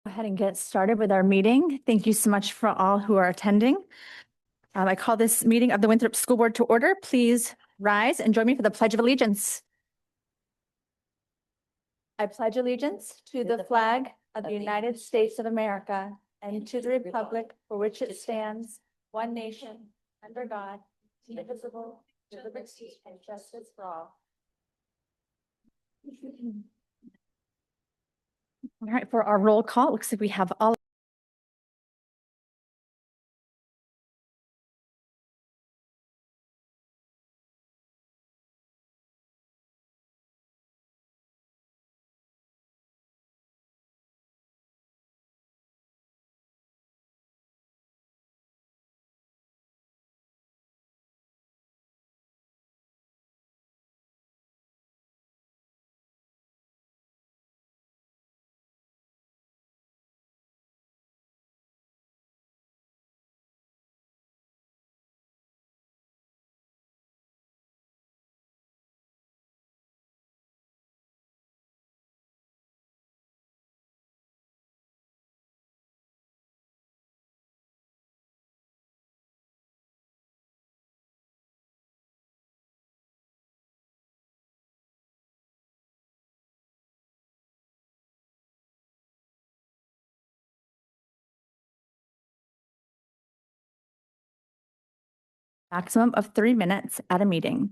Go ahead and get started with our meeting. Thank you so much for all who are attending. I call this meeting of the Winthrop School Board to order. Please rise and join me for the Pledge of Allegiance. I pledge allegiance to the flag of the United States of America and to the republic for which it stands, one nation, under God, indivisible, with liberty and justice for all. All right, for our roll call, it looks like we have all maximum of 3 minutes at a meeting.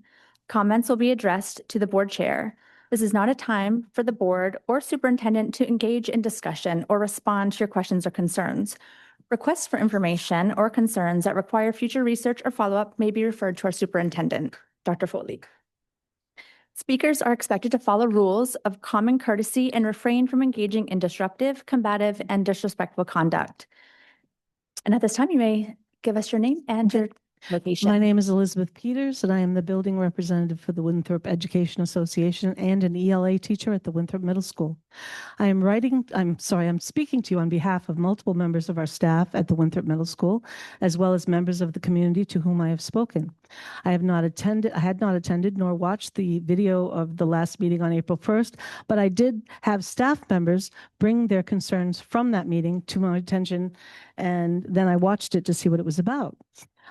Comments will be addressed to the board chair. This is not a time for the board or superintendent to engage in discussion or respond to your questions or concerns. Requests for information or concerns that require future research or follow-up may be referred to our superintendent, Dr. Foley. Speakers are expected to follow rules of common courtesy and refrain from engaging in disruptive, combative, and disrespectful conduct. And at this time, you may give us your name and your location. My name is Elizabeth Peters, and I am the building representative for the Winthrop Education Association and an ELA teacher at the Winthrop Middle School. I'm speaking to you on behalf of multiple members of our staff at the Winthrop Middle School, as well as members of the community to whom I have spoken. I had not attended nor watched the video of the last meeting on April 1st, but I did have staff members bring their concerns from that meeting to my attention, and then I watched it to see what it was about.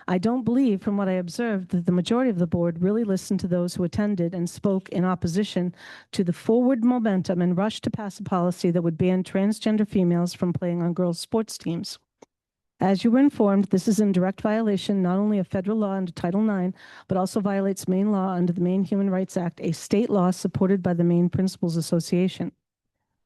I don't believe, from what I observed, that the majority of the board really listened to those who attended and spoke in opposition to the forward momentum and rush to pass a policy that would ban transgender females from playing on girls' sports teams. As you were informed, this is in direct violation not only of federal law under Title IX, but also violates Maine law under the Maine Human Rights Act, a state law supported by the Maine Principals Association.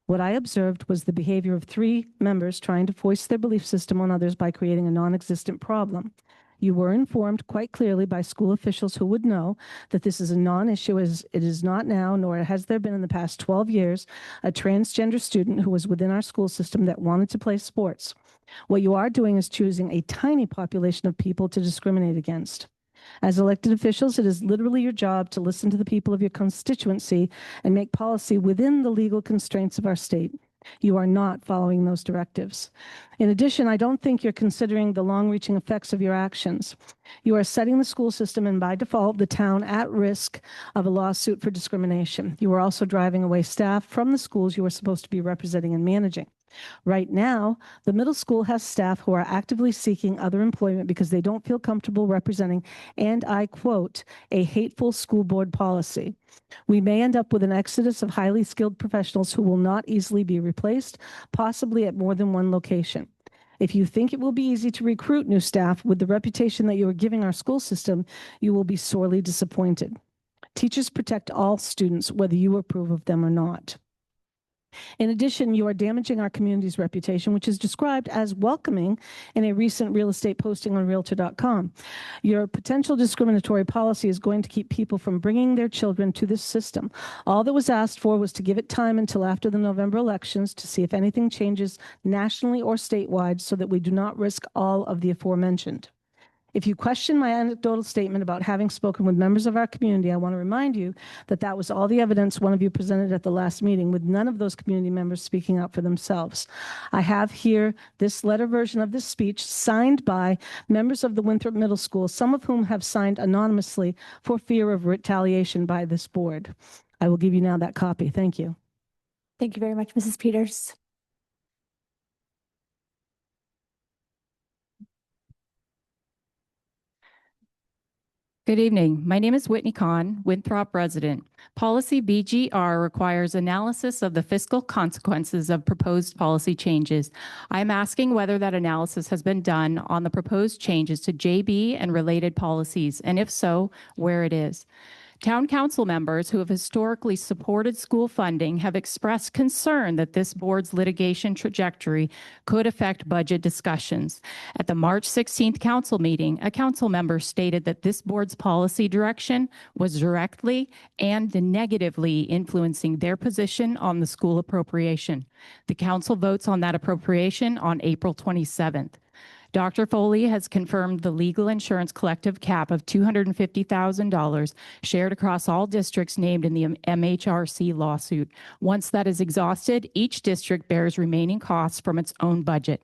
What I observed was the behavior of 3 members trying to foist their belief system on others by creating a non-existent problem. You were informed quite clearly by school officials who would know that this is a non-issue, as it is not now, nor has there been in the past 12 years, a transgender student who was within our school system that wanted to play sports. What you are doing is choosing a tiny population of people to discriminate against. As elected officials, it is literally your job to listen to the people of your constituency and make policy within the legal constraints of our state. You are not following those directives. In addition, I don't think you're considering the long-reaching effects of your actions. You are setting the school system and, by default, the town at risk of a lawsuit for discrimination. You are also driving away staff from the schools you are supposed to be representing and managing. Right now, the middle school has staff who are actively seeking other employment because they don't feel comfortable representing, and I quote, a hateful school board policy. We may end up with an exodus of highly skilled professionals who will not easily be replaced, possibly at more than one location. If you think it will be easy to recruit new staff with the reputation that you are giving our school system, you will be sorely disappointed. Teachers protect all students, whether you approve of them or not. In addition, you are damaging our community's reputation, which is described as welcoming in a recent real estate posting on Realtor.com. Your potential discriminatory policy is going to keep people from bringing their children to this system. All that was asked for was to give it time until after the November elections to see if anything changes nationally or statewide so that we do not risk all of the aforementioned. If you question my anecdotal statement about having spoken with members of our community, I want to remind you that that was all the evidence one of you presented at the last meeting, with none of those community members speaking out for themselves. I have here this letter version of this speech signed by members of the Winthrop Middle School, some of whom have signed anonymously for fear of retaliation by this board. I will give you now that copy. Thank you. Thank you very much, Mrs. Peters. Good evening. My name is Whitney Kahn, Winthrop resident. Policy BGR requires analysis of the fiscal consequences of proposed policy changes. I'm asking whether that analysis has been done on the proposed changes to JB and related policies, and if so, where it is. Town council members who have historically supported school funding have expressed concern that this board's litigation trajectory could affect budget discussions. At the March 16th council meeting, a council member stated that this board's policy direction was directly and negatively influencing their position on the school appropriation. The council votes on that appropriation on April 27th. Dr. Foley has confirmed the legal insurance collective cap of $250,000 shared across all districts named in the MHRC lawsuit. Once that is exhausted, each district bears remaining costs from its own budget.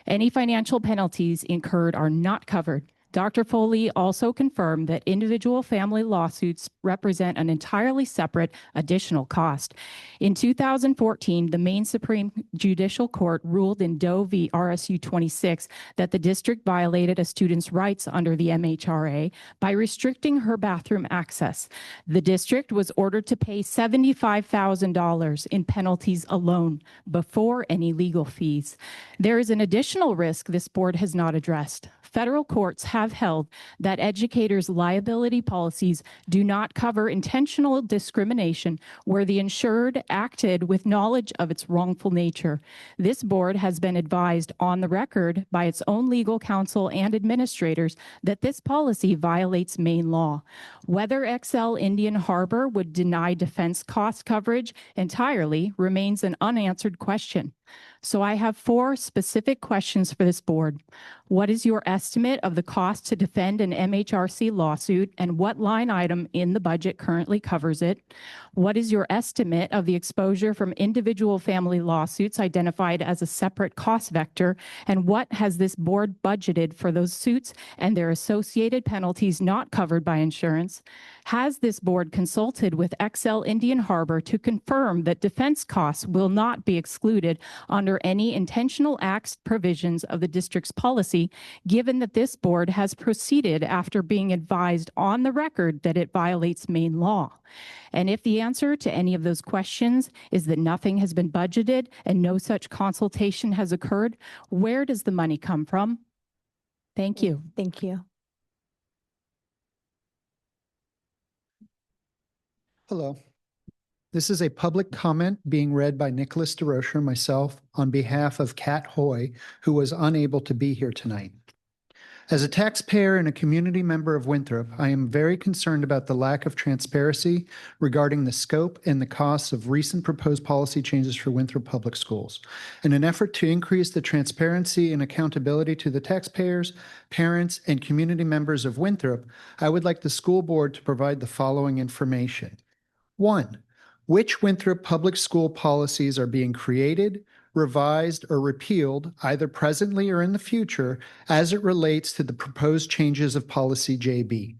Any financial penalties incurred are not covered. Dr. Foley also confirmed that individual family lawsuits represent an entirely separate additional cost. In 2014, the Maine Supreme Judicial Court ruled in Doe v. RSU 26 that the district violated a student's rights under the MHRA by restricting her bathroom access. The district was ordered to pay $75,000 in penalties alone before any legal fees. There is an additional risk this board has not addressed. Federal courts have held that educators' liability policies do not cover intentional discrimination where the insured acted with knowledge of its wrongful nature. This board has been advised on the record by its own legal counsel and administrators that this policy violates Maine law. Whether XL Indian Harbor would deny defense cost coverage entirely remains an unanswered question. So I have 4 specific questions for this board. What is your estimate of the cost to defend an MHRC lawsuit, and what line item in the budget currently covers it? What is your estimate of the exposure from individual family lawsuits identified as a separate cost vector, and what has this board budgeted for those suits and their associated penalties not covered by insurance? Has this board consulted with XL Indian Harbor to confirm that defense costs will not be excluded under any intentional acts provisions of the district's policy, given that this board has proceeded after being advised on the record that it violates Maine law? And if the answer to any of those questions is that nothing has been budgeted and no such consultation has occurred, where does the money come from? Thank you. Thank you. Hello. This is a public comment being read by Nicholas DeRocher and myself on behalf of Kat Hoy, who was unable to be here tonight. As a taxpayer and a community member of Winthrop, I am very concerned about the lack of transparency regarding the scope and the costs of recent proposed policy changes for Winthrop Public Schools. In an effort to increase the transparency and accountability to the taxpayers, parents, and community members of Winthrop, I would like the school board to provide the following information. 1. Which Winthrop public school policies are being created, revised, or repealed, either presently or in the future, as it relates to the proposed changes of policy JB?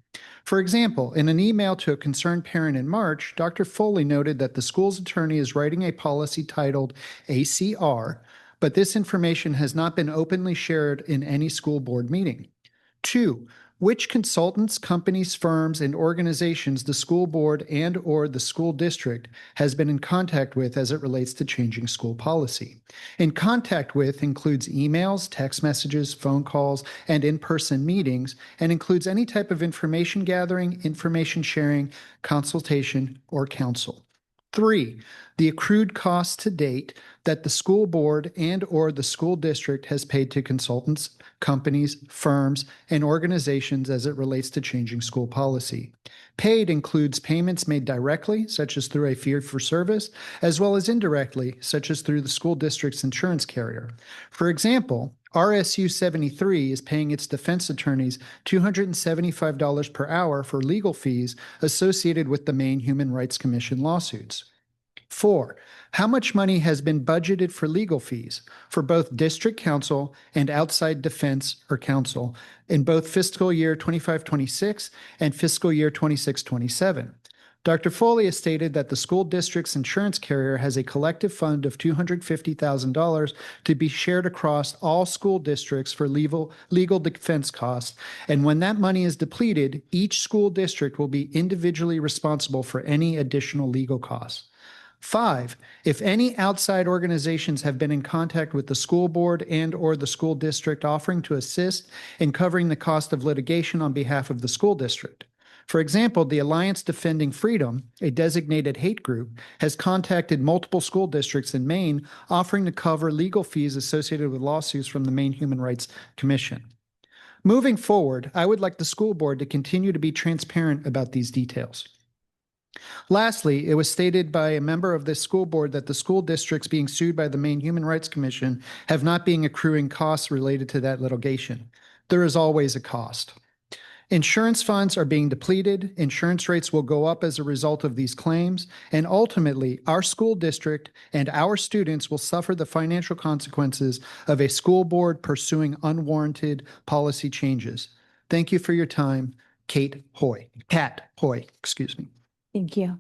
For example, in an email to a concerned parent in March, Dr. Foley noted that the school's attorney is writing a policy titled ACR, but this information has not been openly shared in any school board meeting. 2. Which consultants, companies, firms, and organizations the school board and/or the school district has been in contact with as it relates to changing school policy? In contact with includes emails, text messages, phone calls, and in-person meetings, and includes any type of information gathering, information sharing, consultation, or counsel. 3, the accrued costs to date that the school board and/or the school district has paid to consultants, companies, firms, and organizations as it relates to changing school policy. Paid includes payments made directly, such as through a fee for service, as well as indirectly, such as through the school district's insurance carrier. For example, RSU 73 is paying its defense attorneys $275 per hour for legal fees associated with the Maine Human Rights Commission lawsuits. 4, how much money has been budgeted for legal fees for both district counsel and outside defense or counsel in both fiscal year 25-26 and fiscal year 26-27? Dr. Foley has stated that the school district's insurance carrier has a collective fund of $250,000 to be shared across all school districts for legal defense costs. And when that money is depleted, each school district will be individually responsible for any additional legal costs. 5, if any outside organizations have been in contact with the school board and/or the school district offering to assist in covering the cost of litigation on behalf of the school district. For example, the Alliance Defending Freedom, a designated hate group, has contacted multiple school districts in Maine offering to cover legal fees associated with lawsuits from the Maine Human Rights Commission. Moving forward, I would like the school board to continue to be transparent about these details. Lastly, it was stated by a member of this school board that the school districts being sued by the Maine Human Rights Commission have not been accruing costs related to that litigation. There is always a cost. Insurance funds are being depleted, insurance rates will go up as a result of these claims, and ultimately, our school district and our students will suffer the financial consequences of a school board pursuing unwarranted policy changes. Thank you for your time, Kat Hoy, excuse me. Thank you.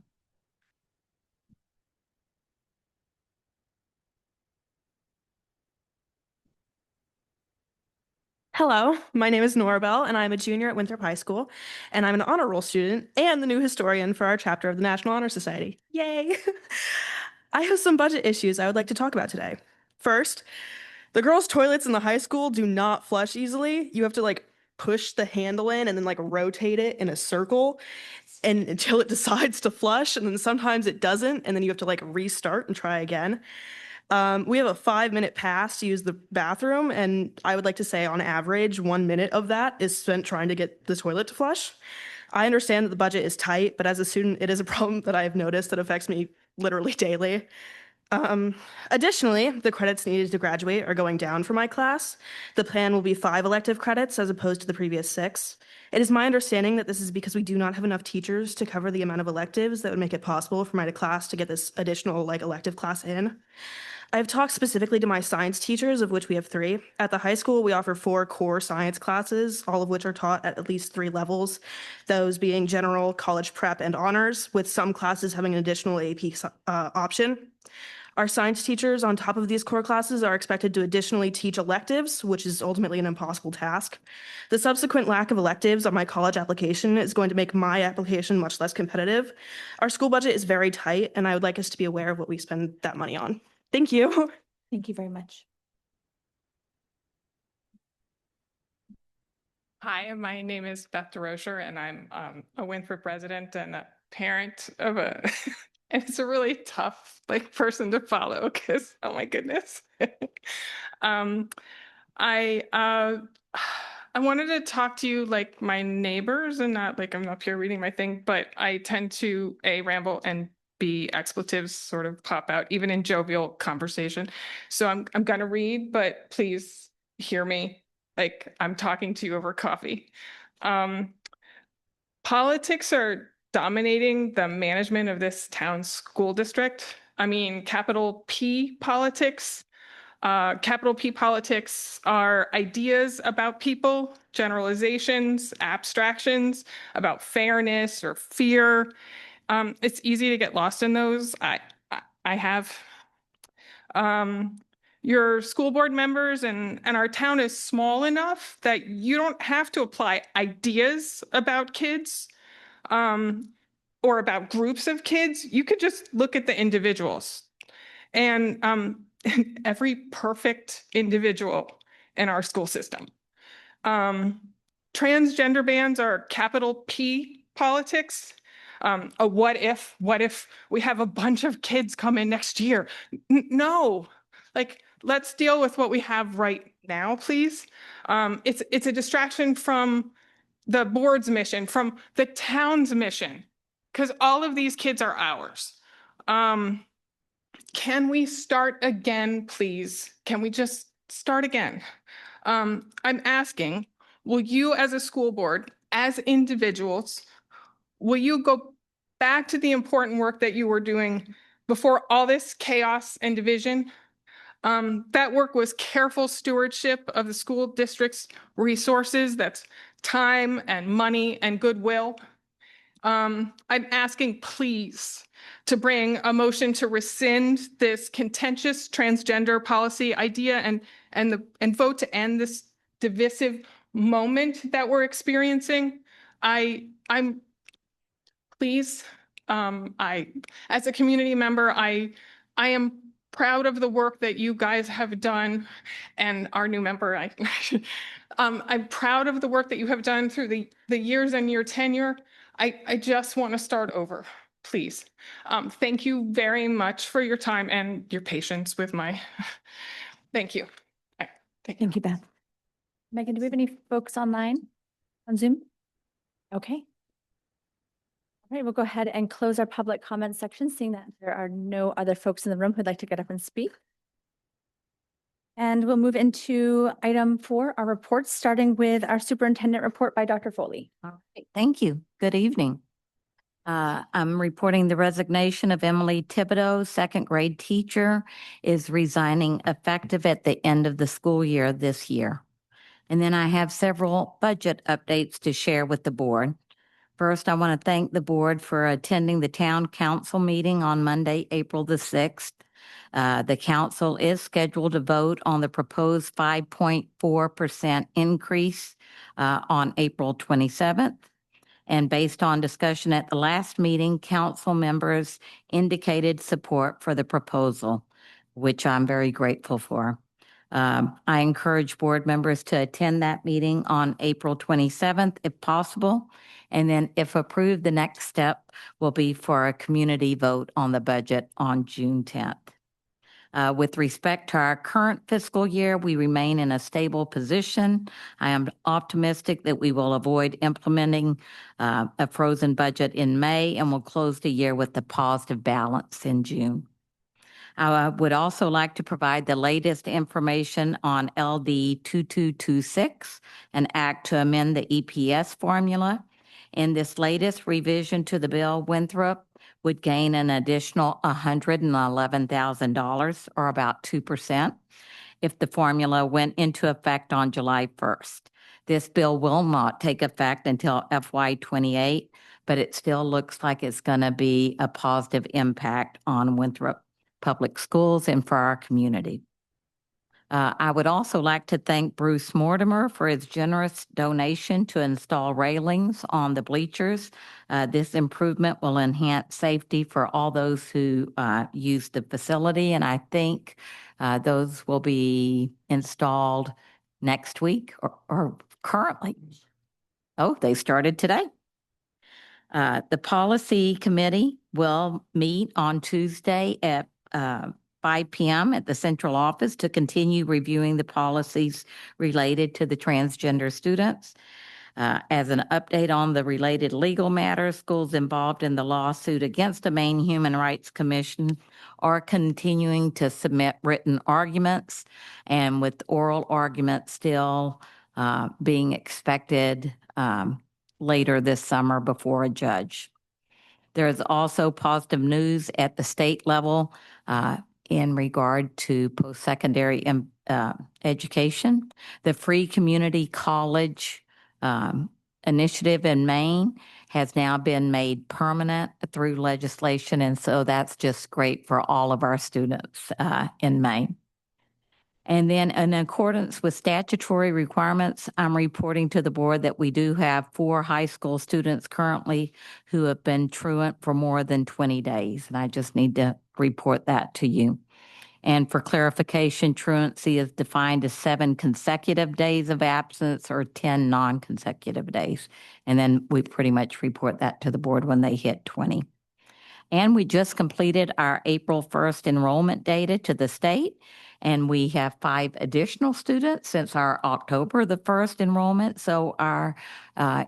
Hello, my name is Norabelle, and I'm a junior at Winthrop High School, and I'm an honor roll student and the new historian for our chapter of the National Honor Society. Yay! I have some budget issues I would like to talk about today. First, the girls' toilets in the high school do not flush easily. You have to push the handle in and then rotate it in a circle and until it decides to flush, and then sometimes it doesn't, and then you have to restart and try again. We have a 5-minute pass to use the bathroom, and I would like to say on average, 1 minute of that is spent trying to get the toilet to flush. I understand that the budget is tight, but as a student, it is a problem that I have noticed that affects me literally daily. Additionally, the credits needed to graduate are going down for my class. The plan will be 5 elective credits as opposed to the previous 6. It is my understanding that this is because we do not have enough teachers to cover the amount of electives that would make it possible for my class to get this additional elective class in. I have talked specifically to my science teachers, of which we have 3. At the high school, we offer 4 core science classes, all of which are taught at least 3 levels, those being general, college prep, and honors, with some classes having an additional AP option. Our science teachers, on top of these core classes, are expected to additionally teach electives, which is ultimately an impossible task. The subsequent lack of electives on my college application is going to make my application much less competitive. Our school budget is very tight, and I would like us to be aware of what we spend that money on. Thank you. Thank you very much. Hi, my name is Beth DeRocher, and I'm a Winthrop resident and a parent of a, and it's a really tough person to follow because, oh my goodness. I wanted to talk to you like my neighbors and not I'm up here reading my thing, but I tend to ramble and B, expletives sort of pop out even in jovial conversation. So I'm gonna read, but please hear me like I'm talking to you over coffee. Politics are dominating the management of this town's school district. I mean, capital P politics. Capital P politics are ideas about people, generalizations, abstractions about fairness or fear. It's easy to get lost in those. I have. Your school board members and our town is small enough that you don't have to apply ideas about kids or about groups of kids. You could just look at the individuals. And every perfect individual in our school system. Transgender bans are capital P politics. What if we have a bunch of kids come in next year? No, let's deal with what we have right now, please. It's a distraction from the board's mission, from the town's mission, because all of these kids are ours. Can we start again, please? Can we just start again? I'm asking, will you as a school board, as individuals, will you go back to the important work that you were doing before all this chaos and division? That work was careful stewardship of the school district's resources. That's time and money and goodwill. I'm asking please to bring a motion to rescind this contentious transgender policy idea and vote to end this divisive moment that we're experiencing. I'm please, as a community member, I am proud of the work that you guys have done, and our new member, I'm proud of the work that you have done through the years and your tenure. I just want to start over, please. Thank you very much for your time and your patience with my, thank you. Thank you, Beth. Megan, do we have any folks online on Zoom? Okay. All right, we'll go ahead and close our public comment section, seeing that there are no other folks in the room who'd like to get up and speak. And we'll move into item 4, our reports, starting with our superintendent report by Dr. Foley. All right, thank you. Good evening. I'm reporting the resignation of Emily Thibodeau, second grade teacher, is resigning effective at the end of the school year this year. And then I have several budget updates to share with the board. First, I want to thank the board for attending the town council meeting on Monday, April the 6th. The council is scheduled to vote on the proposed 5.4% increase on April 27th. And based on discussion at the last meeting, council members indicated support for the proposal, which I'm very grateful for. I encourage board members to attend that meeting on April 27th if possible. And then if approved, the next step will be for a community vote on the budget on June 10th. With respect to our current fiscal year, we remain in a stable position. I am optimistic that we will avoid implementing a frozen budget in May and will close the year with a positive balance in June. I would also like to provide the latest information on LD 2226, an act to amend the EPS formula. In this latest revision to the bill, Winthrop would gain an additional $111,000, or about 2%, if the formula went into effect on July 1st. This bill will not take effect until FY28, but it still looks like it's going to be a positive impact on Winthrop Public Schools and for our community. I would also like to thank Bruce Mortimer for his generous donation to install railings on the bleachers. This improvement will enhance safety for all those who use the facility, and I think those will be installed next week or currently. Oh, they started today. The policy committee will meet on Tuesday at 5 p.m. at the central office to continue reviewing the policies related to the transgender students. As an update on the related legal matters, schools involved in the lawsuit against the Maine Human Rights Commission are continuing to submit written arguments, and with oral arguments still being expected later this summer before a judge. There is also positive news at the state level in regard to post-secondary education. The Free Community College initiative in Maine has now been made permanent through legislation, and so that's just great for all of our students in Maine. And then in accordance with statutory requirements, I'm reporting to the board that we do have 4 high school students currently who have been truant for more than 20 days. And I just need to report that to you. And for clarification, truancy is defined as 7 consecutive days of absence or 10 non-consecutive days. And then we pretty much report that to the board when they hit 20. And we just completed our April 1st enrollment data to the state. And we have 5 additional students since our October the 1st enrollment. So our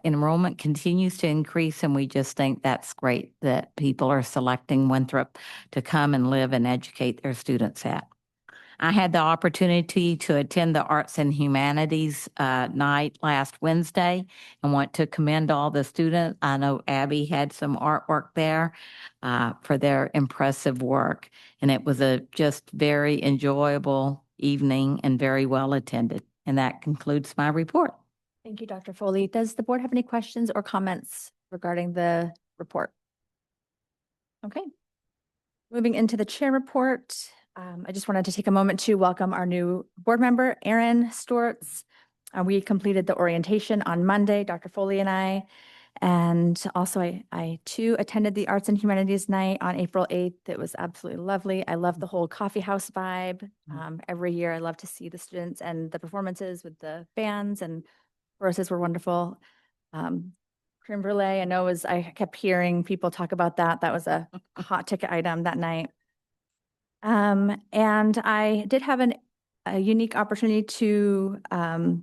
enrollment continues to increase, and we just think that's great that people are selecting Winthrop to come and live and educate their students at. I had the opportunity to attend the Arts and Humanities night last Wednesday and want to commend all the students. I know Abby had some artwork there for their impressive work, and it was a just very enjoyable evening and very well attended. And that concludes my report. Thank you, Dr. Foley. Does the board have any questions or comments regarding the report. Okay. Moving into the chair report, I just wanted to take a moment to welcome our new board member, Erin Stortz. We completed the orientation on Monday, Dr. Foley and I. And also I too attended the Arts and Humanities Night on April 8th. It was absolutely lovely. I love the whole coffee house vibe. Every year I love to see the students and the performances with the bands, and choruses were wonderful. Creme brulee, I kept hearing people talk about that. That was a hot ticket item that night. And I did have a unique opportunity to, I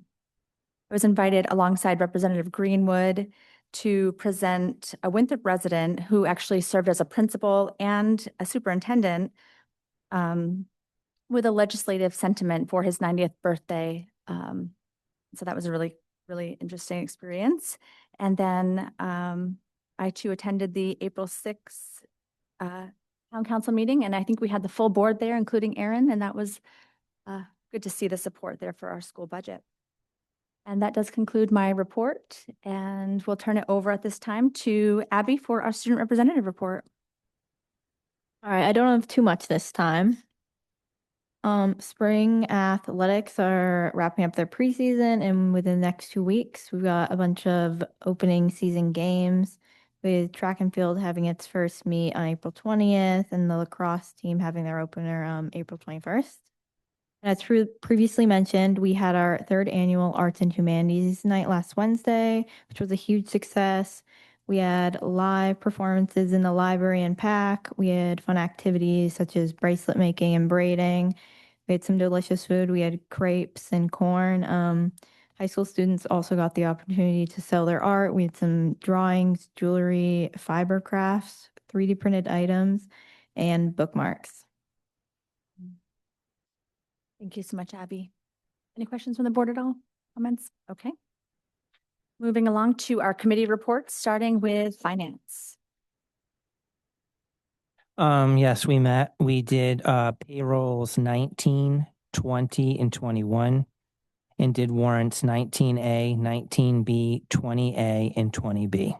was invited alongside Representative Greenwood to present a Winthrop resident who actually served as a principal and a superintendent with a legislative sentiment for his 90th birthday. So that was a really, really interesting experience. And then I too attended the April 6th town council meeting, and I think we had the full board there, including Erin, and that was good to see the support there for our school budget. And that does conclude my report, and we'll turn it over at this time to Abby for our student representative report. All right, I don't have too much this time. Spring athletics are wrapping up their preseason, and within the next 2 weeks, we've got a bunch of opening season games, with track and field having its first meet on April 20th, and the lacrosse team having their opener April 21st. And as previously mentioned, we had our 3rd annual Arts and Humanities Night last Wednesday, which was a huge success. We had live performances in the library and PAC. We had fun activities such as bracelet making and braiding. We had some delicious food. We had crepes and corn. High school students also got the opportunity to sell their art. We had some drawings, jewelry, fiber crafts, 3D printed items, and bookmarks. Thank you so much, Abby. Any questions from the board at all? Comments? Okay. Moving along to our committee reports, starting with finance. Yes, we met. We did payrolls 19, 20, and 21, and did warrants 19A, 19B, 20A, and 20B.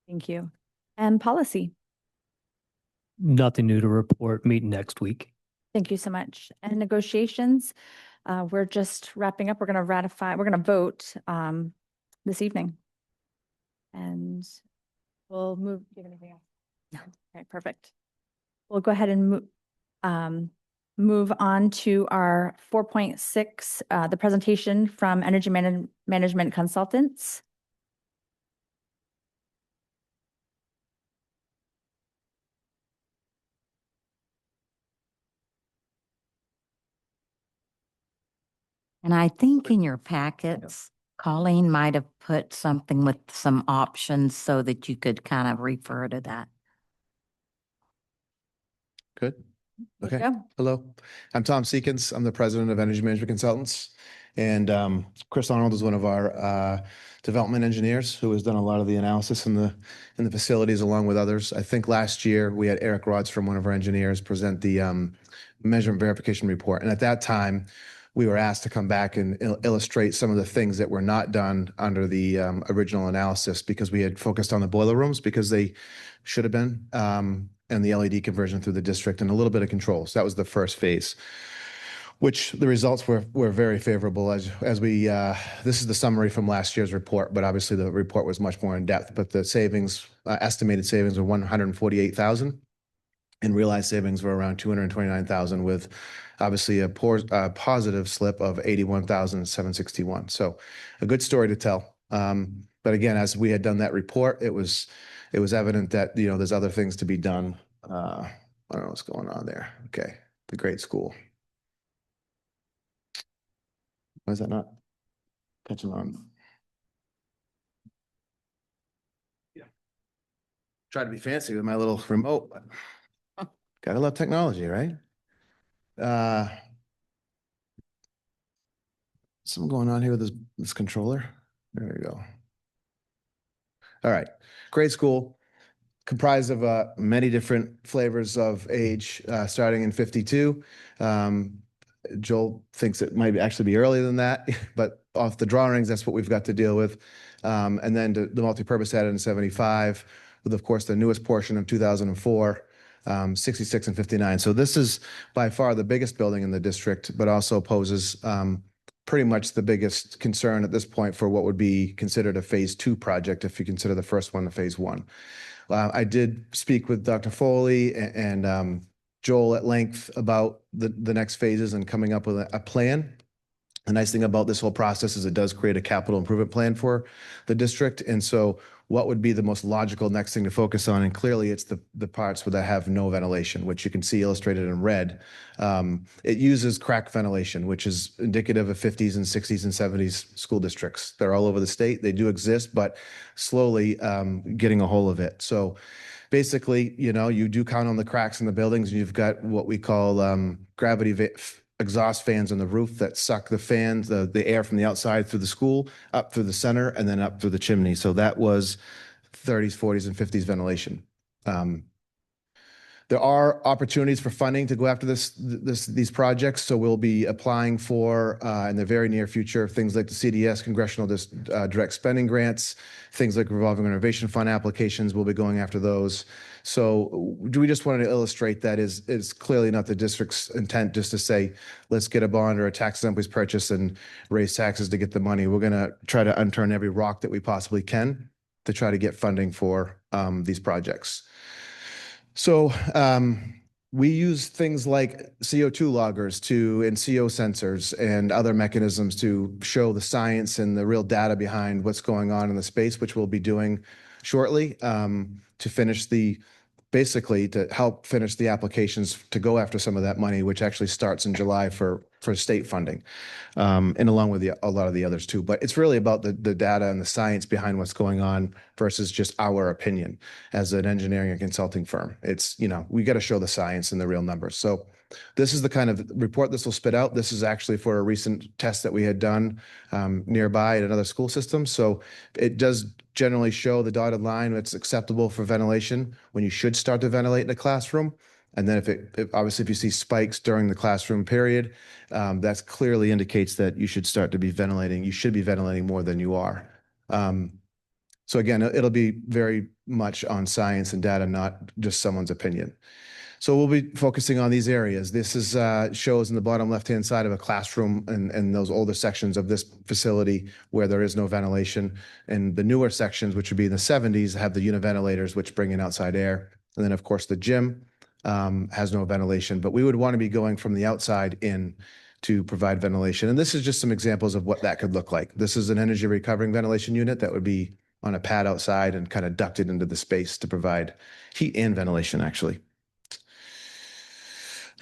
Thank you. And policy. Nothing new to report. Meet next week. Thank you so much. And negotiations, we're just wrapping up. We're going to vote this evening. And we'll move. Do you have anything else? No. Okay, perfect. We'll go ahead and move on to our 4.6, the presentation from Energy Management Consultants. And I think in your packets, Colleen might have put something with some options so that you could kind of refer to that. Good. There you Okay. go. Hello, I'm Tom Seekins. I'm the president of Energy Management Consultants. And Chris Arnold is one of our development engineers who has done a lot of the analysis in the facilities along with others. I think last year we had Eric Rods from one of our engineers present the measurement verification report. And at that time, we were asked to come back and illustrate some of the things that were not done under the original analysis, because we had focused on the boiler rooms because they should have been, and the LED conversion through the district and a little bit of controls. That was the first phase, which the results were very favorable. As we this is the summary from last year's report, but obviously the report was much more in depth. But the savings, estimated savings, were 148,000. And realized savings were around 229,000, with obviously a positive slip of 81,761. So a good story to tell. But again, as we had done that report, it was evident that, there's other things to be done. I don't know what's going on there. Okay, the grade school. Why is that not catching on? Yeah. Try to be fancy with my little remote, but gotta love technology, right? Something going on here with this controller. There we go. All right, grade school, comprised of many different flavors of age, starting in 52. Joel thinks it might actually be earlier than that, but off the drawings, that's what we've got to deal with. And then the multipurpose added in 75, with of course the newest portion of 2004, 66 and 59. So this is by far the biggest building in the district, but also poses pretty much the biggest concern at this point for what would be considered a phase 2 project if you consider the first one a phase 1. I did speak with Dr. Foley and Joel at length about the next phases and coming up with a plan. The nice thing about this whole process is it does create a capital improvement plan for the district. And so what would be the most logical next thing to focus on? And clearly it's the parts that have no ventilation, which you can see illustrated in red. It uses crack ventilation, which is indicative of 50s and 60s and 70s school districts. They're all over the state. They do exist, but slowly getting a hold of it. So basically, you do count on the cracks in the buildings. You've got what we call gravity exhaust fans on the roof that suck the fans, the air from the outside through the school, up through the center, and then up through the chimney. So that was 30s, 40s, and 50s ventilation. There are opportunities for funding to go after these projects. So we'll be applying for, in the very near future, things like the CDS, Congressional Direct Spending Grants, things like Revolving Renovation Fund applications. We'll be going after those. So we just wanted to illustrate that is clearly not the district's intent just to say, let's get a bond or a tax exempt purchase and raise taxes to get the money. We're going to try to unturn every rock that we possibly can to try to get funding for these projects. So we use things like CO2 loggers and CO sensors and other mechanisms to show the science and the real data behind what's going on in the space, which we'll be doing shortly to finish basically to help finish the applications to go after some of that money, which actually starts in July for state funding, and along with a lot of the others too. But it's really about the data and the science behind what's going on versus just our opinion as an engineering and consulting firm. It's, we got to show the science and the real numbers. So this is the kind of report this will spit out. This is actually for a recent test that we had done nearby at another school system. So it does generally show the dotted line that's acceptable for ventilation when you should start to ventilate in a classroom. And then obviously if you see spikes during the classroom period, that clearly indicates that you should start to be ventilating. You should be ventilating more than you are. So again, it'll be very much on science and data, not just someone's opinion. So we'll be focusing on these areas. This is shows in the bottom left-hand side of a classroom and those older sections of this facility where there is no ventilation. And the newer sections, which would be in the 70s, have the univentilators, which bring in outside air. And then, of course, the gym has no ventilation. But we would want to be going from the outside in to provide ventilation. And this is just some examples of what that could look like. This is an energy recovering ventilation unit that would be on a pad outside and kind of ducted into the space to provide heat and ventilation, actually.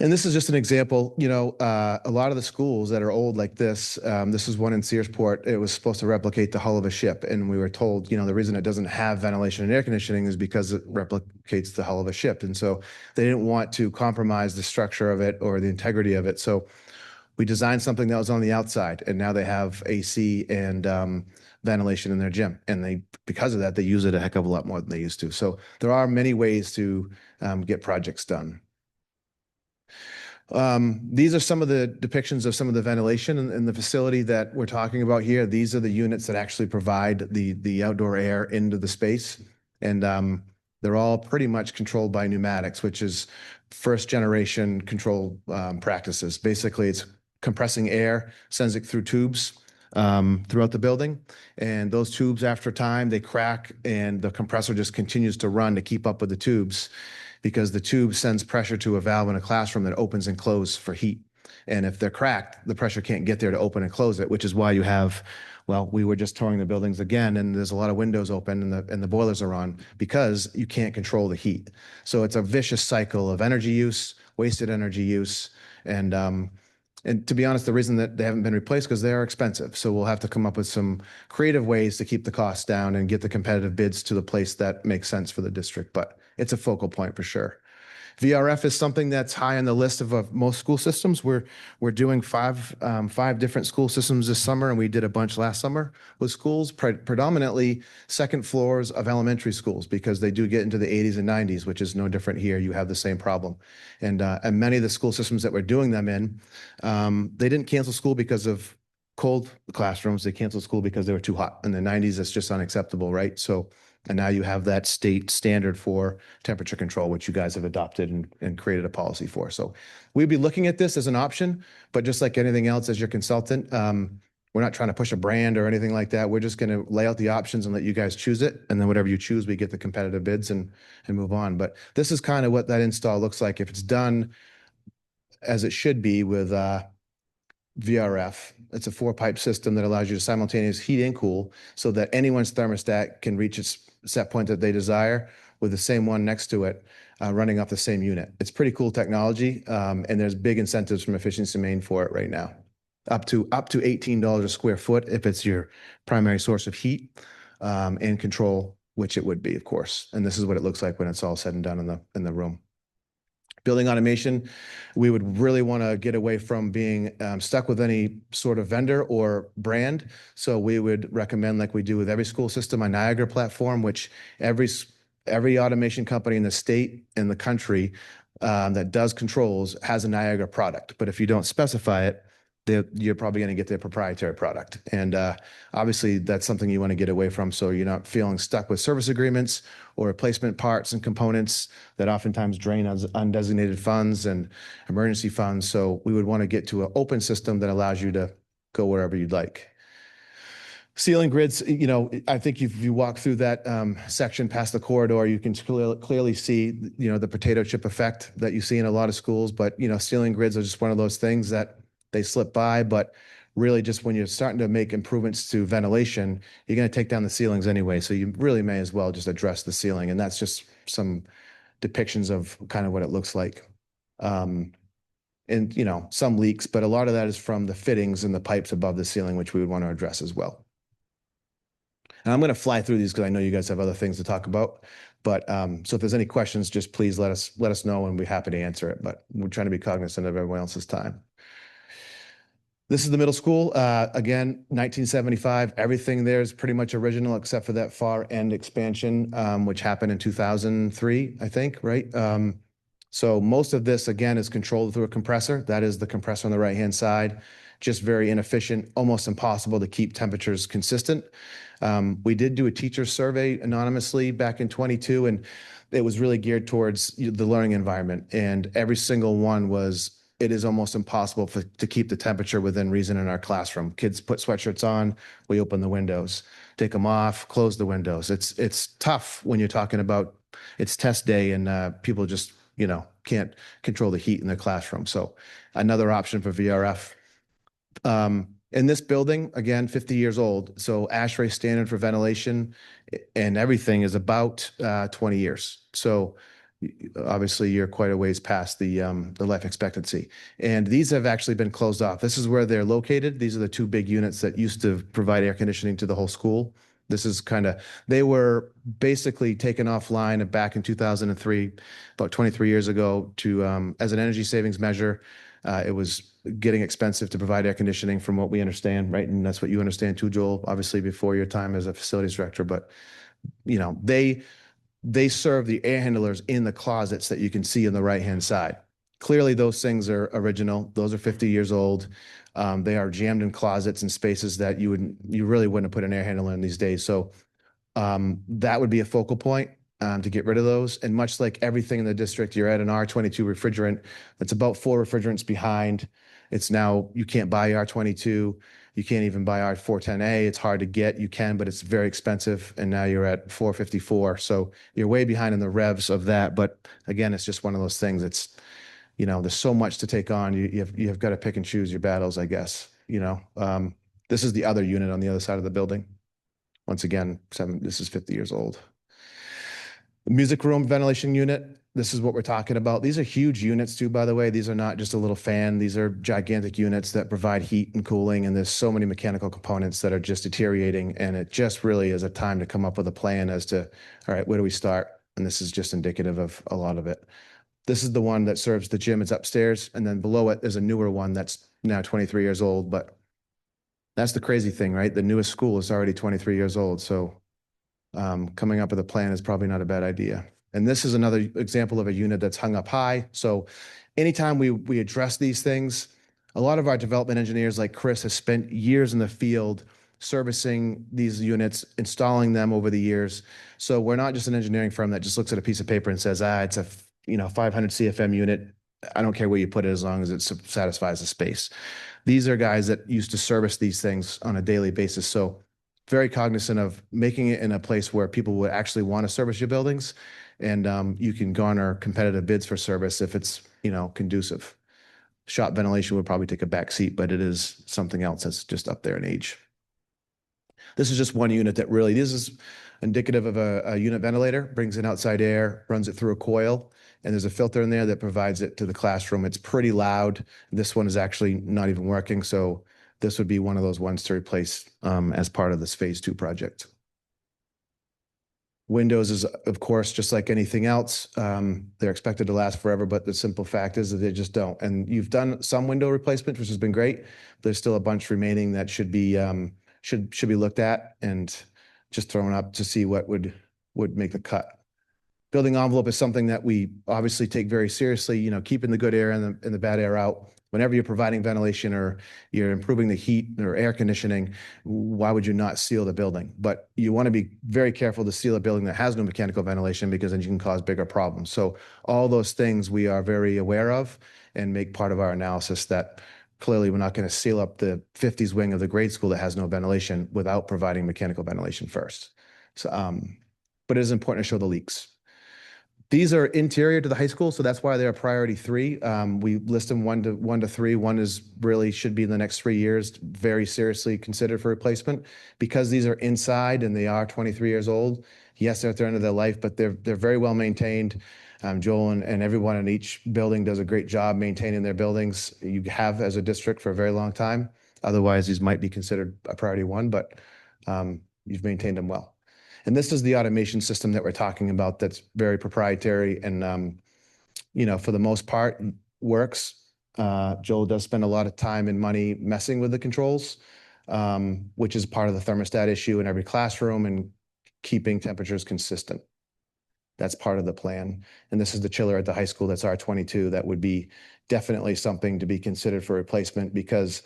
And this is just an example, a lot of the schools that are old like this is one in Searsport. It was supposed to replicate the hull of a ship. And we were told, the reason it doesn't have ventilation and air conditioning is because it replicates the hull of a ship. And so they didn't want to compromise the structure of it or the integrity of it. So we designed something that was on the outside, and now they have AC and ventilation in their gym. And because of that, they use it a heck of a lot more than they used to. So there are many ways to get projects done. These are some of the depictions of some of the ventilation in the facility that we're talking about here. These are the units that actually provide the outdoor air into the space. And they're all pretty much controlled by pneumatics, which is first generation control practices. Basically, it's compressing air, sends it through tubes throughout the building. And those tubes, after time, they crack and the compressor just continues to run to keep up with the tubes, because the tube sends pressure to a valve in a classroom that opens and closes for heat. And if they're cracked, the pressure can't get there to open and close it, which is why you have, we were just touring the buildings again, and there's a lot of windows open and the boilers are on because you can't control the heat. So it's a vicious cycle of energy use, wasted energy use. And to be honest, the reason that they haven't been replaced because they are expensive. So we'll have to come up with some creative ways to keep the costs down and get the competitive bids to the place that makes sense for the district. But it's a focal point for sure. VRF is something that's high on the list of most school systems. We're doing five different school systems this summer, and we did a bunch last summer with schools, predominantly second floors of elementary schools, because they do get into the 80s and 90s, which is no different here. You have the same problem. And many of the school systems that we're doing them in, they didn't cancel school because of cold classrooms. They canceled school because they were too hot. In the 90s, that's just unacceptable, right? So, and now you have that state standard for temperature control, which you guys have adopted and created a policy for. So we'd be looking at this as an option, but just like anything else as your consultant, we're not trying to push a brand or anything like that. We're just going to lay out the options and let you guys choose it. And then whatever you choose, we get the competitive bids and move on. But this is kind of what that install looks like. If it's done as it should be with VRF, it's a 4-pipe system that allows you to simultaneously heat and cool so that anyone's thermostat can reach its set point that they desire with the same one next to it, running off the same unit. It's pretty cool technology, and there's big incentives from Efficiency Maine for it right now. Up to $18 a square foot if it's your primary source of heat and control, which it would be, of course. And this is what it looks like when it's all said and done in the room. Building automation, we would really want to get away from being stuck with any sort of vendor or brand. So we would recommend, like we do with every school system, a Niagara platform, which every automation company in the state and the country that does controls has a Niagara product. But if you don't specify it, you're probably going to get their proprietary product. And obviously, that's something you want to get away from so you're not feeling stuck with service agreements or replacement parts and components that oftentimes drain undesignated funds and emergency funds. So we would want to get to an open system that allows you to go wherever you'd like. Ceiling grids, I think if you walk through that section past the corridor, you can clearly see, the potato chip effect that you see in a lot of schools. But, ceiling grids are just one of those things that they slip by, but really just when you're starting to make improvements to ventilation, you're going to take down the ceilings anyway. So you really may as well just address the ceiling. And that's just some depictions of kind of what it looks like. And, some leaks, but a lot of that is from the fittings and the pipes above the ceiling, which we would want to address as well. And I'm going to fly through these because I know you guys have other things to talk about. But so if there's any questions, just please let us know and we'll be happy to answer it. But we're trying to be cognizant of everyone else's time. This is the middle school. Again, 1975. Everything there is pretty much original except for that far end expansion, which happened in 2003, I think, right? So most of this, again, is controlled through a compressor. That is the compressor on the right-hand side. Just very inefficient, almost impossible to keep temperatures consistent. We did do a teacher survey anonymously back in 22, and it was really geared towards the learning environment. And every single one was, it is almost impossible to keep the temperature within reason in our classroom. Kids put sweatshirts on, we open the windows, take them off, close the windows. It's tough when you're talking about it's test day and people just, can't control the heat in their classroom. So another option for VRF. In this building, again, 50 years old. So ASHRAE standard for ventilation and everything is about 20 years. So obviously you're quite a ways past the life expectancy. And these have actually been closed off. This is where they're located. These are the two big units that used to provide air conditioning to the whole school. This is they were basically taken offline back in 2003, about 23 years ago to, as an energy savings measure. It was getting expensive to provide air conditioning from what we understand, right? And that's what you understand too, Joel, obviously before your time as a facilities director. But, they serve the air handlers in the closets that you can see on the right-hand side. Clearly, those things are original. Those are 50 years old. They are jammed in closets and spaces that you really wouldn't put an air handler in these days. So that would be a focal point to get rid of those. And much like everything in the district, you're at an R22 refrigerant. That's about 4 refrigerants behind. It's now, you can't buy R22. You can't even buy R410A. It's hard to get. You can, but it's very expensive. And now you're at 454. So you're way behind in the revs of that. But again, it's just one of those things. It's, there's so much to take on. You've got to pick and choose your battles, I guess. This is the other unit on the other side of the building. Once again, this is 50 years old. Music room ventilation unit. This is what we're talking about. These are huge units too, by the way. These are not just a little fan. These are gigantic units that provide heat and cooling. And there's so many mechanical components that are just deteriorating. And it just really is a time to come up with a plan as to, all right, where do we start? And this is just indicative of a lot of it. This is the one that serves the gym. It's upstairs. And then below it, there's a newer one that's now 23 years old. But that's the crazy thing, right? The newest school is already 23 years old. So coming up with a plan is probably not a bad idea. And this is another example of a unit that's hung up high. So anytime we address these things, A lot of our development engineers like Chris has spent years in the field servicing these units, installing them over the years. So we're not just an engineering firm that just looks at a piece of paper and says, it's a 500 CFM unit. I don't care where you put it as long as it satisfies the space. These are guys that used to service these things on a daily basis. So very cognizant of making it in a place where people would actually want to service your buildings, and you can garner competitive bids for service if it's conducive. Shop ventilation would probably take a back seat, but it is something else that's just up there in age. This is just one unit that really, this is indicative of a unit ventilator, brings in outside air, runs it through a coil, and there's a filter in there that provides it to the classroom. It's pretty loud. This one is actually not even working, so this would be one of those ones to replace as part of this phase 2 project. Windows is, of course, just like anything else. They're expected to last forever, but the simple fact is that they just don't. And you've done some window replacement, which has been great. There's still a bunch remaining that should be looked at and just thrown up to see what would make the cut. Building envelope is something that we obviously take very seriously, keeping the good air and the bad air out. Whenever you're providing ventilation or you're improving the heat or air conditioning, why would you not seal the building? But you want to be very careful to seal a building that has no mechanical ventilation, because then you can cause bigger problems. So all those things we are very aware of and make part of our analysis, that clearly we're not going to seal up the 50s wing of the grade school that has no ventilation without providing mechanical ventilation first. So, but it is important to show the leaks. These are interior to the high school, so that's why they're a priority 3. We list them 1 to 3. One is really should be in the next 3 years, very seriously considered for replacement, because these are inside and they are 23 years old. Yes, they're at the end of their life, but they're very well maintained. Joel and everyone in each building does a great job maintaining their buildings. You have as a district for a very long time. Otherwise, these might be considered a priority 1, but you've maintained them well. And this is the automation system that we're talking about that's very proprietary and, for the most part, works. Joel does spend a lot of time and money messing with the controls, which is part of the thermostat issue in every classroom and keeping temperatures consistent. That's part of the plan. And this is the chiller at the high school. That's R22. That would be definitely something to be considered for replacement, because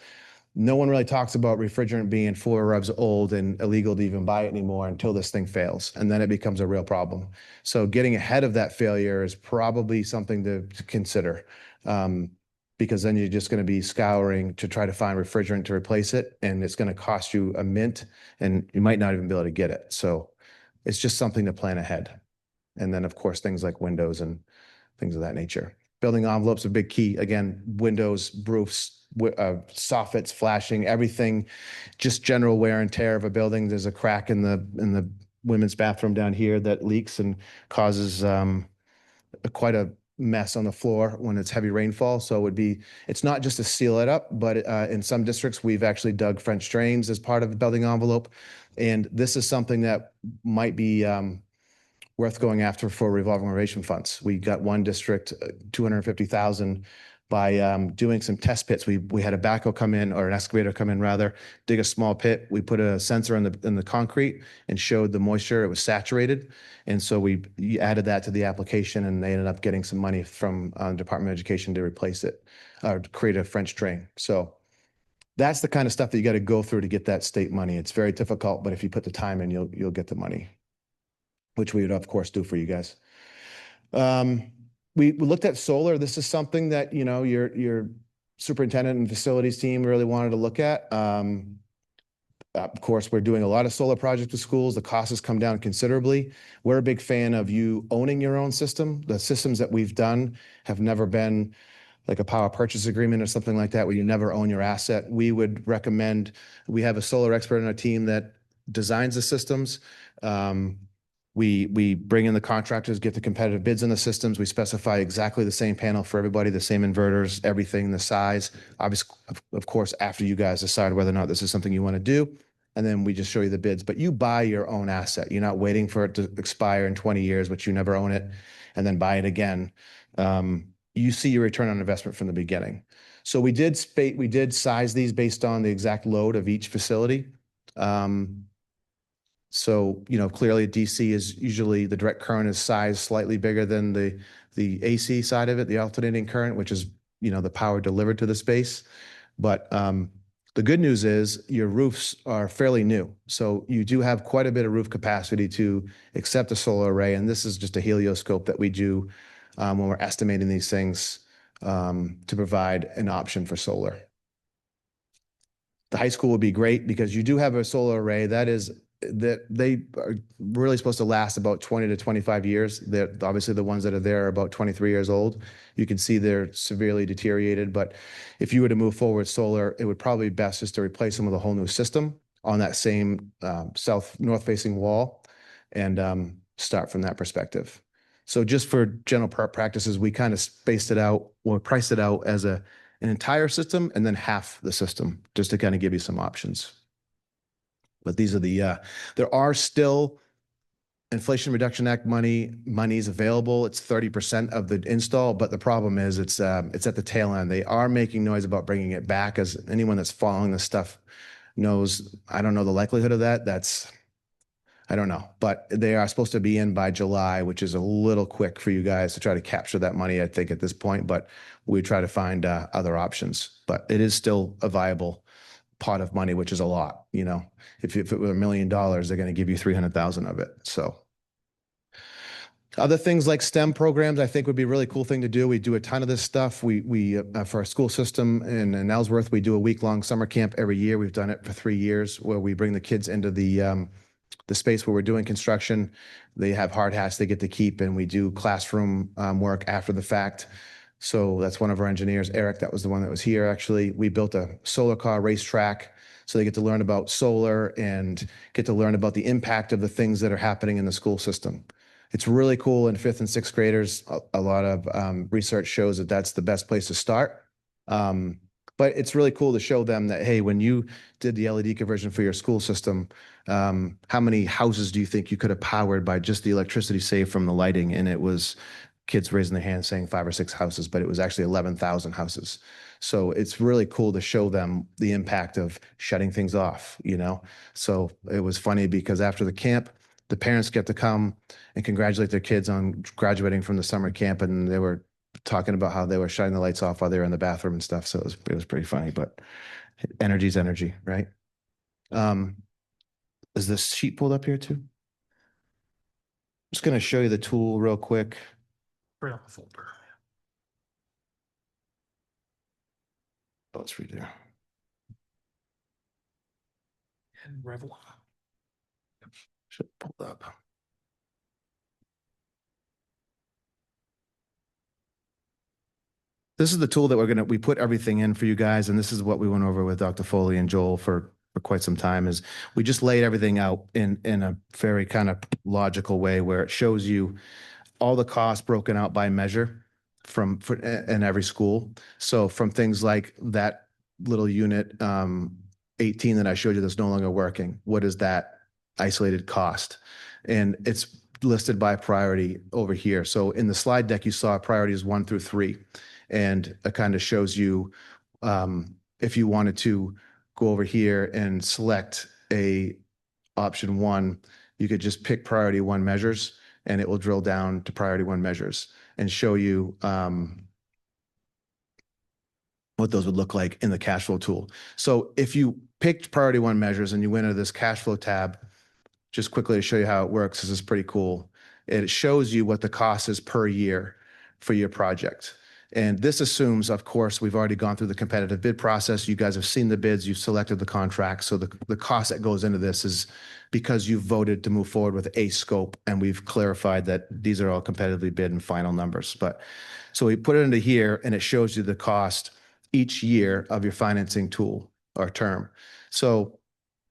no one really talks about refrigerant being 4 revs old and illegal to even buy it anymore until this thing fails. And then it becomes a real problem. So getting ahead of that failure is probably something to consider, because then you're just going to be scouring to try to find refrigerant to replace it. And it's going to cost you a mint, and you might not even be able to get it. So it's just something to plan ahead. And then, of course, things like windows and things of that nature. Building envelopes are a big key. Again, windows, roofs, soffits, flashing, everything, just general wear and tear of a building. There's a crack in the women's bathroom down here that leaks and causes quite a mess on the floor when it's heavy rainfall. So it's not just to seal it up, but in some districts, we've actually dug French drains as part of the building envelope. And this is something that might be worth going after for revolving renovation funds. We got one district, $250,000 by doing some test pits. We had a backhoe come in, or an excavator come in rather, dig a small pit. We put a sensor in the concrete and showed the moisture. It was saturated. And so we added that to the application, and they ended up getting some money from Department of Education to replace it, or to create a French drain. So that's the kind of stuff that you got to go through to get that state money. It's very difficult, but if you put the time in, you'll get the money, which we would, of course, do for you guys. We looked at solar. This is something that, your superintendent and facilities team really wanted to look at. Of course, we're doing a lot of solar projects with schools. The cost has come down considerably. We're a big fan of you owning your own system. The systems that we've done have never been like a power purchase agreement or something like that, where you never own your asset. We would recommend, we have a solar expert on our team that designs the systems. We bring in the contractors, get the competitive bids on the systems. We specify exactly the same panel for everybody, the same inverters, everything, the size. Obviously, of course, after you guys decide whether or not this is something you want to do. And then we just show you the bids. But you buy your own asset. You're not waiting for it to expire in 20 years, but you never own it, and then buy it again. You see your return on investment from the beginning. So we did size these based on the exact load of each facility. So, clearly DC is usually, the direct current is sized slightly bigger than the AC side of it, the alternating current, which is, the power delivered to the space. But the good news is your roofs are fairly new. So you do have quite a bit of roof capacity to accept a solar array. And this is just a helioscope that we do when we're estimating these things to provide an option for solar. The high school would be great because you do have a solar array that they are really supposed to last about 20 to 25 years. They're obviously the ones that are there are about 23 years old. You can see they're severely deteriorated, but if you were to move forward solar, it would probably be best just to replace them with a whole new system on that same north facing wall and start from that perspective. So just for general practices, we kind of spaced it out or priced it out as an entire system and then half the system, just to kind of give you some options. But these are there are still Inflation Reduction Act monies available. It's 30% of the install, but the problem is it's at the tail end. They are making noise about bringing it back. As anyone that's following this stuff knows, I don't know the likelihood of that. I don't know, but they are supposed to be in by July, which is a little quick for you guys to try to capture that money, I think, at this point, but we try to find other options. But it is still a viable pot of money, which is a lot. If it were $1 million, they're going to give you 300,000 of it. So other things like STEM programs, I think would be a really cool thing to do. We do a ton of this stuff. We for our school system in Ellsworth, we do a week-long summer camp every year. We've done it for 3 years where we bring the kids into the space where we're doing construction. They have hard hats they get to keep, and we do classroom work after the fact. So that's one of our engineers, Eric, that was the one that was here actually. We built a solar car racetrack. So they get to learn about solar and get to learn about the impact of the things that are happening in the school system. It's really cool in 5th and 6th graders. A lot of research shows that that's the best place to start. But it's really cool to show them that, hey, when you did the LED conversion for your school system, how many houses do you think you could have powered by just the electricity saved from the lighting? And it was kids raising their hands saying 5 or 6 houses, but it was actually 11,000 houses. So it's really cool to show them the impact of shutting things off, So it was funny because after the camp, the parents get to come and congratulate their kids on graduating from the summer camp, and they were talking about how they were shutting the lights off while they were in the bathroom and stuff. So it was pretty funny, but energy's energy, right? Is this sheet pulled up here too? I'm just going to show you the tool real quick. Right on the folder. Oh, it's right there. And Revel. Should pull up. This is the tool that we put everything in for you guys. And this is what we went over with Dr. Foley and Joel for quite some time is we just laid everything out in a very kind of logical way where it shows you all the costs broken out by measure in every school. So from things like that little unit 18 that I showed you that's no longer working, what is that isolated cost? And it's listed by priority over here. So in the slide deck, you saw priorities 1 through 3. And it kind of shows you if you wanted to go over here and select option 1, you could just pick priority 1 measures and it will drill down to priority 1 measures and show you what those would look like in the cash flow tool. So if you picked priority 1 measures and you went into this cash flow tab, just quickly to show you how it works, this is pretty cool. It shows you what the cost is per year for your project. And this assumes, of course, we've already gone through the competitive bid process. You guys have seen the bids, you've selected the contract. So the cost that goes into this is because you've voted to move forward with a scope, and we've clarified that these are all competitively bid and final numbers. But so we put it into here and it shows you the cost each year of your financing tool or term. So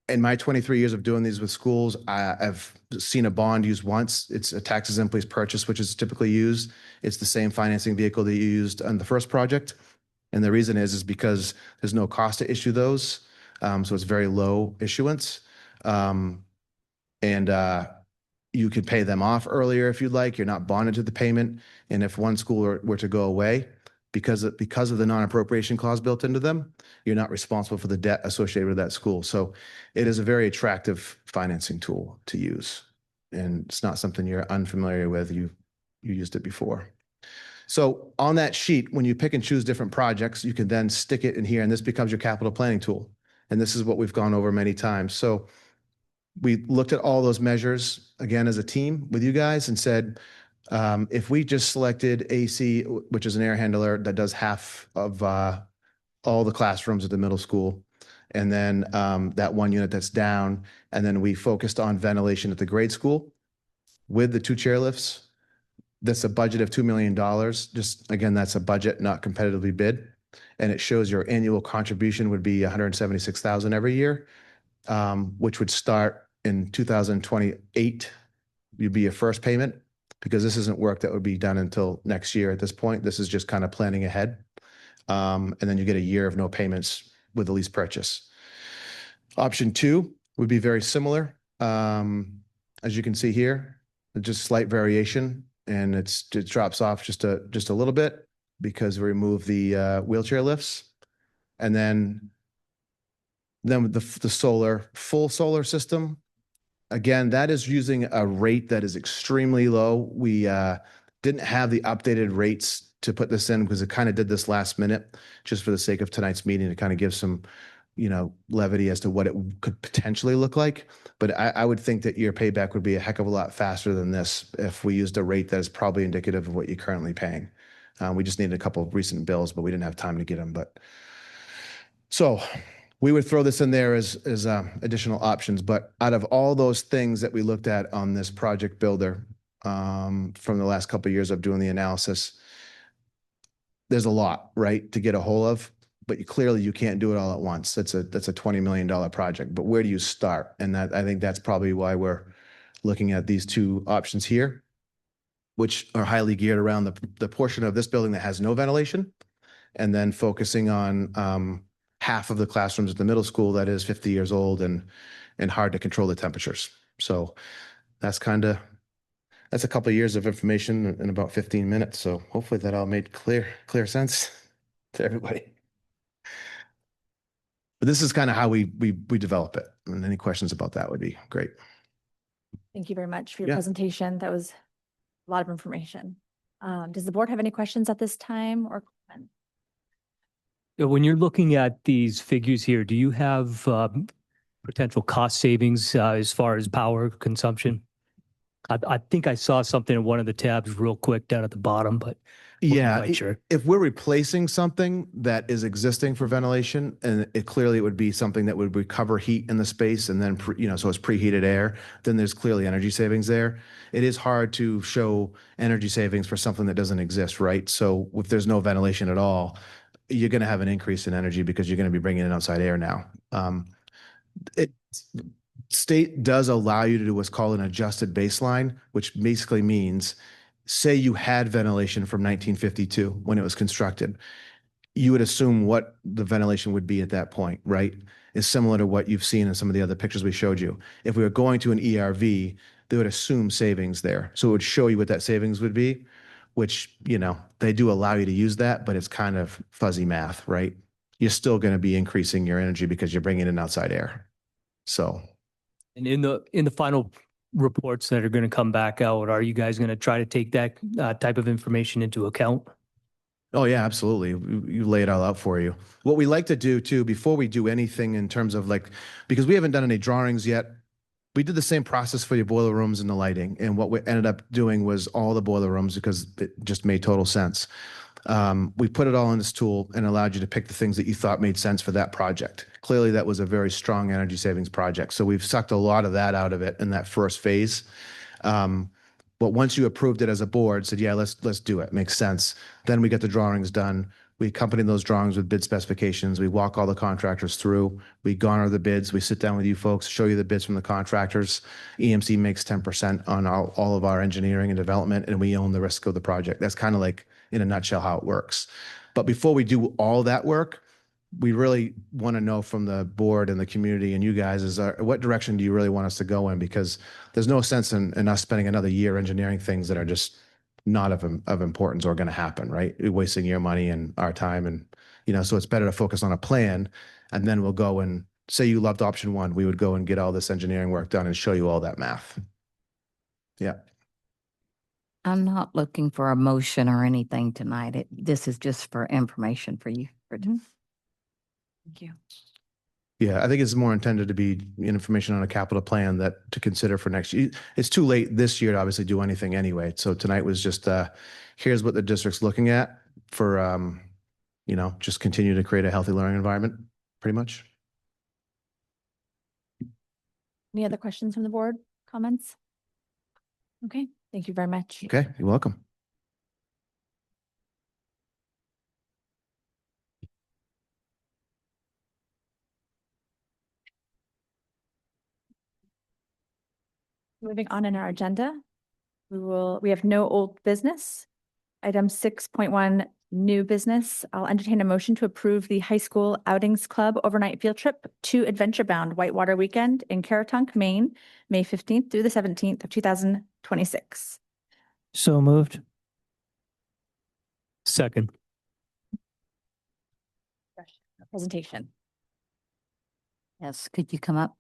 in my 23 years of doing these with schools, I've seen a bond used once. It's a tax-exempt lease purchase, which is typically used. It's the same financing vehicle that you used on the first project. And the reason is because there's no cost to issue those. So it's very low issuance. You could pay them off earlier if you'd like. You're not bonded to the payment. And if one school were to go away, because of the non-appropriation clause built into them, you're not responsible for the debt associated with that school. So it is a very attractive financing tool to use. And it's not something you're unfamiliar with. You used it before. So on that sheet, when you pick and choose different projects, you can then stick it in here and this becomes your capital planning tool. And this is what we've gone over many times. So we looked at all those measures again as a team with you guys and said, if we just selected AC, which is an air handler that does half of all the classrooms at the middle school, and then that one unit that's down, and then we focused on ventilation at the grade school with the 2 chairlifts, that's a budget of $2 million. Just again, that's a budget, not competitively bid. And it shows your annual contribution would be $176,000 every year, which would start in 2028. You'd be your first payment because this isn't work that would be done until next year at this point. This is just kind of planning ahead. And then you get a year of no payments with the lease purchase. Option 2 would be very similar. As you can see here, just slight variation, and it drops off just a little bit because we remove the wheelchair lifts. And then with the full solar system, again, that is using a rate that is extremely low. We didn't have the updated rates to put this in because it kind of did this last minute just for the sake of tonight's meeting to kind of give some, levity as to what it could potentially look like. But I would think that your payback would be a heck of a lot faster than this if we used a rate that is probably indicative of what you're currently paying. We just needed a couple of recent bills, but we didn't have time to get them. So we would throw this in there as additional options. But out of all those things that we looked at on this project builder from the last couple of years of doing the analysis, there's a lot, right, to get a hold of. But clearly you can't do it all at once. That's a $20 million project. But where do you start? And I think that's probably why we're looking at these 2 options here, which are highly geared around the portion of this building that has no ventilation, and then focusing on half of the classrooms at the middle school that is 50 years old and hard to control the temperatures. So that's a couple of years of information in about 15 minutes. So hopefully that all made clear sense to everybody. But this is kind of how we develop it. And any questions about that would be great. Thank you very much for your Yeah. presentation. That was a lot of information. Does the board have any questions at this time or comments? When you're looking at these figures here, do you have potential cost savings as far as power consumption? I think I saw something in one of the tabs real quick down at the bottom, but Yeah, quite sure. if we're replacing something that is existing for ventilation, and it would be something that would recover heat in the space, and then so it's preheated air, then there's clearly energy savings there. It is hard to show energy savings for something that doesn't exist, right? So if there's no ventilation at all, you're going to have an increase in energy because you're going to be bringing in outside air now. State does allow you to do what's called an adjusted baseline, which basically means, say you had ventilation from 1952 when it was constructed, you would assume what the ventilation would be at that point, right? Is similar to what you've seen in some of the other pictures we showed you. If we were going to an ERV, they would assume savings there. So it would show you what that savings would be, which, they do allow you to use that, but it's kind of fuzzy math, right? You're still going to be increasing your energy because you're bringing in outside air. So. And in the final reports that are going to come back out, are you guys going to try to take that type of information into account? Oh yeah, absolutely. You lay it all out for you. What we like to do too, before we do anything in terms of because we haven't done any drawings yet, we did the same process for your boiler rooms and the lighting. And what we ended up doing was all the boiler rooms because it just made total sense. We put it all in this tool and allowed you to pick the things that you thought made sense for that project. Clearly, that was a very strong energy savings project. So we've sucked a lot of that out of it in that first phase. But once you approved it as a board, said, yeah, let's do it. Makes sense. Then we get the drawings done. We accompany those drawings with bid specifications. We walk all the contractors through. We garner the bids. We sit down with you folks, show you the bids from the contractors. EMC makes 10% on all of our engineering and development, and we own the risk of the project. That's kind of in a nutshell how it works. But before we do all that work, we really want to know from the board and the community and you guys what direction do you really want us to go in? Because there's no sense in us spending another year engineering things that are just not of importance or going to happen, right? You're wasting your money and our time. And, so it's better to focus on a plan, and then we'll go and say you loved option 1, we would go and get all this engineering work done and show you all that math. Yeah. I'm not looking for a motion or anything tonight. This is just for information for you. Mhm. Thank you. Yeah, I think it's more intended to be information on a capital plan that to consider for next year. It's too late this year to obviously do anything anyway. So tonight was just, here's what the district's looking at for, just continue to create a healthy learning environment, pretty much. Any other questions from the board? Comments? Okay, thank you very much. Okay, you're welcome. Moving on in our agenda, we have no old business. Item 6.1, new business. I'll entertain a motion to approve the high school outings club overnight field trip to Adventure Bound Whitewater Weekend in Caratunk, Maine, May 15th through the 17th of 2026. So moved. Second. Presentation. Yes, could you come up?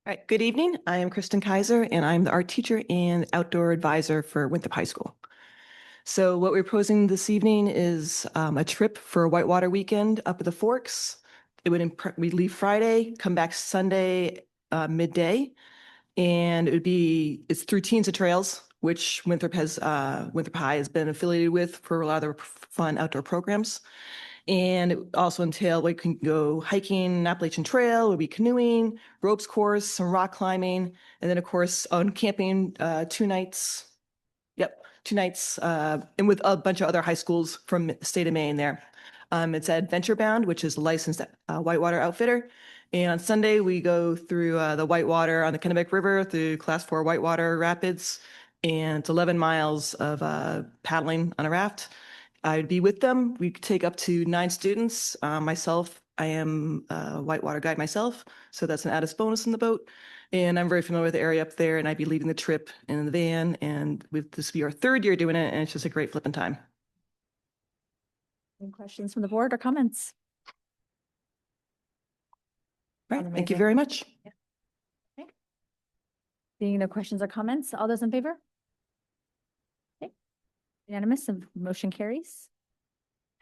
All right, good evening. I am Kristen Kaiser, and I'm the art teacher and outdoor advisor for Winthrop High School. So what we're proposing this evening is a trip for a whitewater weekend up at the Forks. We'd leave Friday, come back Sunday midday, and it's through Teens of Trails, which Winthrop High has been affiliated with for a lot of their fun outdoor programs. And it also entail, we can go hiking, Appalachian Trail, we'll be canoeing, ropes course, some rock climbing, and then of course on camping 2 nights. Yep, 2 nights, and with a bunch of other high schools from the state of Maine there. It's at Adventure Bound, which is a licensed whitewater outfitter. And on Sunday, we go through the whitewater on the Kennebec River through Class 4 whitewater rapids. And it's 11 miles of paddling on a raft. I'd be with them. We take up to 9 students. Myself, I am a whitewater guide myself, so that's an added bonus in the boat. And I'm very familiar with the area up there, and I'd be leading the trip in the van. And this will be our 3rd year doing it, and it's just a great flipping time. Any questions from the board or comments? Right. Thank you Amazing. very much. Okay. Seeing no questions or comments, all those in favor? Okay. Unanimous, and motion carries.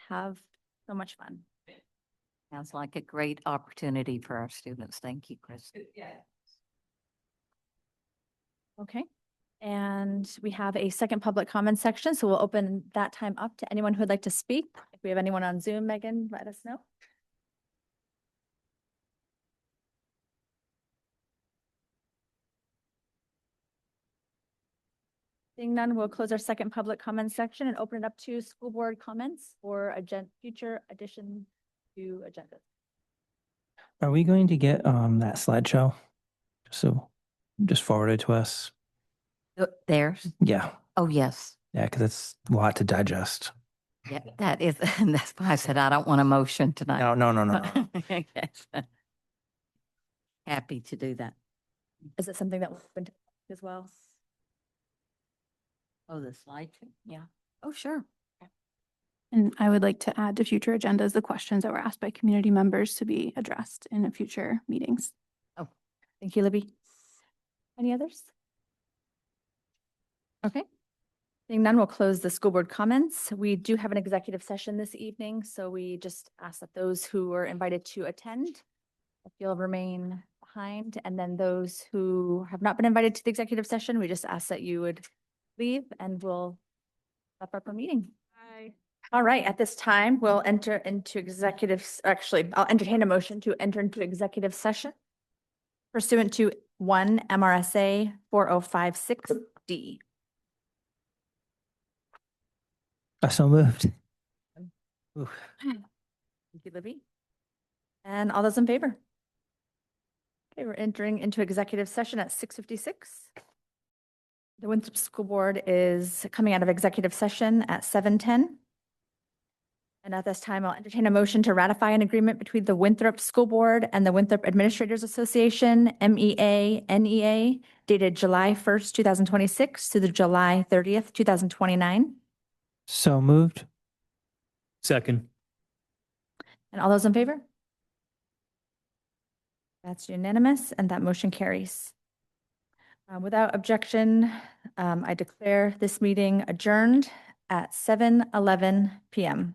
Have so much fun. Sounds like a great opportunity for our students. Thank you, Chris. Okay. And we have a second public comment section, so we'll open that time up to anyone who would like to speak. If we have anyone on Zoom, Megan, let us know. Seeing none, we'll close our second public comment section and open it up to school board comments or future addition to agenda. Are we going to get that slideshow? So just forwarded to us. Theirs? Yeah. Oh, yes. Yeah, because it's a lot to digest. Yeah, that is, and that's why I said I don't want a motion tonight. No. Yes. Happy to do that. Is it something that will open to as well? Oh, the slide too? Yeah. Oh, sure. And I would like to add to future agendas the questions that were asked by community members to be addressed in future meetings. Oh, thank you, Libby. Any others? Okay. Seeing none, we'll close the school board comments. We do have an executive session this evening, so we just ask that those who were invited to attend, if you'll remain behind, and then those who have not been invited to the executive session, we just ask that you would leave and we'll wrap up our meeting. Bye. All right, at this time, we'll enter into I'll entertain a motion to enter into executive session pursuant to 1 MRSA 4056D. So moved. Thank you, Libby. And all those in favor? Okay, we're entering into executive session at 6:56. The Winthrop School Board is coming out of executive session at 7:10. And at this time, I'll entertain a motion to ratify an agreement between the Winthrop School Board and the Winthrop Administrators Association, MEA-NEA, dated July 1st, 2026 to the July 30th, 2029. So moved. Second. And all those in favor? That's unanimous, and that motion carries. Without objection, I declare this meeting adjourned at 7:11 PM.